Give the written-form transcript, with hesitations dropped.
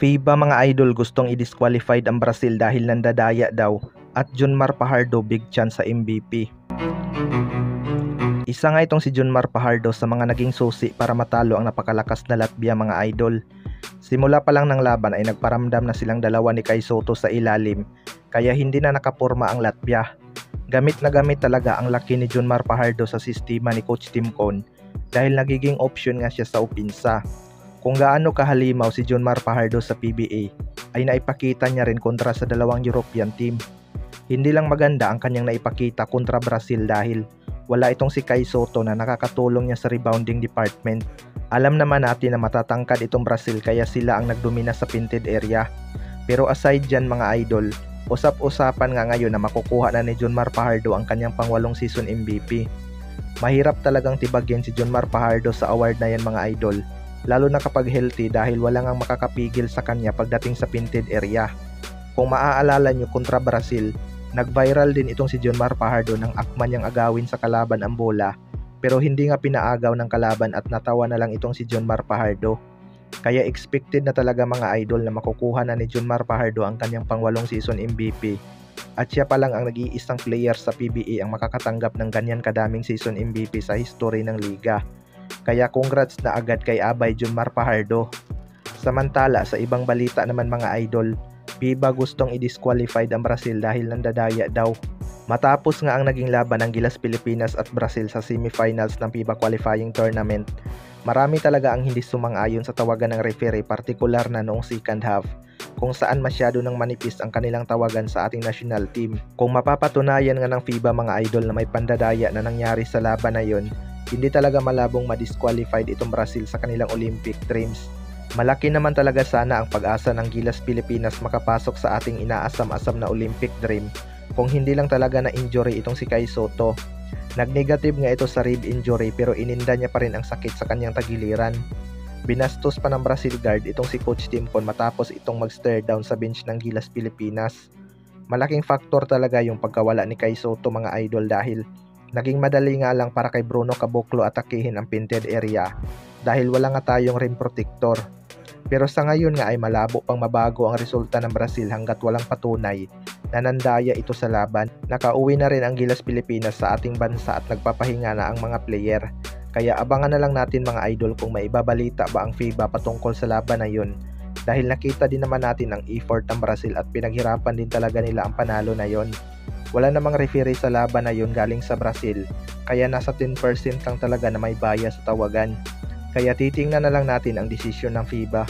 FIBA mga idol, gustong i-disqualified ang Brazil dahil nandadaya daw at Junmar Fajardo big chance sa MVP. Isa nga itong si Junmar Fajardo sa mga naging susi para matalo ang napakalakas na Latvia mga idol. Simula pa lang ng laban ay nagparamdam na silang dalawa ni Kai Sotto sa ilalim, kaya hindi na nakapurma ang Latvia. Gamit na gamit talaga ang laki ni Junmar Fajardo sa sistema ni Coach Tim Cone dahil nagiging option nga siya sa upinsa. Kung gaano kahalimaw si Junmar Fajardo sa PBA ay naipakita niya rin kontra sa dalawang European team. Hindi lang maganda ang kanyang naipakita kontra Brazil dahil wala itong si Kai Sotto na nakakatulong niya sa rebounding department. Alam naman natin na matatangkad itong Brazil kaya sila ang nagdomina sa painted area. Pero aside dyan mga idol, usap-usapan nga ngayon na makukuha na ni Junmar Fajardo ang kanyang pang-8 season MVP. Mahirap talagang tibagin si Junmar Fajardo sa award na yan mga idol, lalo na kapag healthy dahil wala ngang makakapigil sa kanya pagdating sa painted area. Kung maaalala nyo kontra Brazil, nag-viral din itong si Junmar Fajardo ng akma niyang agawin sa kalaban ang bola, pero hindi nga pinaagaw ng kalaban at natawa na lang itong si Junmar Fajardo. Kaya expected na talaga mga idol na makukuha na ni Junmar Fajardo ang kanyang pang-8 season MVP. At siya pa lang ang nag-iisang player sa PBA ang makakatanggap ng ganyan kadaming season MVP sa history ng liga. Kaya congrats na agad kay Abay Junmar Fajardo. Samantala sa ibang balita naman mga idol, FIBA gustong i-disqualified ang Brazil dahil nandadaya daw. Matapos nga ang naging laban ng Gilas Pilipinas at Brazil sa semifinals ng FIBA qualifying tournament, marami talaga ang hindi sumang-ayon sa tawagan ng referee, partikular na noong second half, kung saan masyado nang manipis ang kanilang tawagan sa ating national team. Kung mapapatunayan nga ng FIBA mga idol na may pandadaya na nangyari sa laban na yon, hindi talaga malabong ma-disqualified itong Brazil sa kanilang Olympic dreams. Malaki naman talaga sana ang pag-asa ng Gilas Pilipinas makapasok sa ating inaasam-asam na Olympic dream kung hindi lang talaga na injury itong si Kai Sotto. Nag-negative nga ito sa rib injury pero ininda niya pa rin ang sakit sa kanyang tagiliran. Binastos pa ng Brazil guard itong si Coach Tim Cone matapos itong mag-stare down sa bench ng Gilas Pilipinas. Malaking faktor talaga yung pagkawala ni Kai Sotto mga idol dahil naging madali nga lang para kay Bruno Caboclo atakihin ang painted area dahil wala nga tayong rim protector. Pero sa ngayon nga ay malabo pang mabago ang resulta ng Brazil hanggat walang patunay na nandaya ito sa laban. Nakauwi na rin ang Gilas Pilipinas sa ating bansa at nagpapahinga na ang mga player. Kaya abangan na lang natin mga idol kung may ibabalita ba ang FIBA patungkol sa laban na yun. Dahil nakita din naman natin ang effort ng Brazil at pinaghirapan din talaga nila ang panalo na yon. Wala namang referee sa laban na yun galing sa Brazil, kaya nasa 10% lang talaga na may bias sa tawagan. Kaya titingnan na lang natin ang desisyon ng FIBA.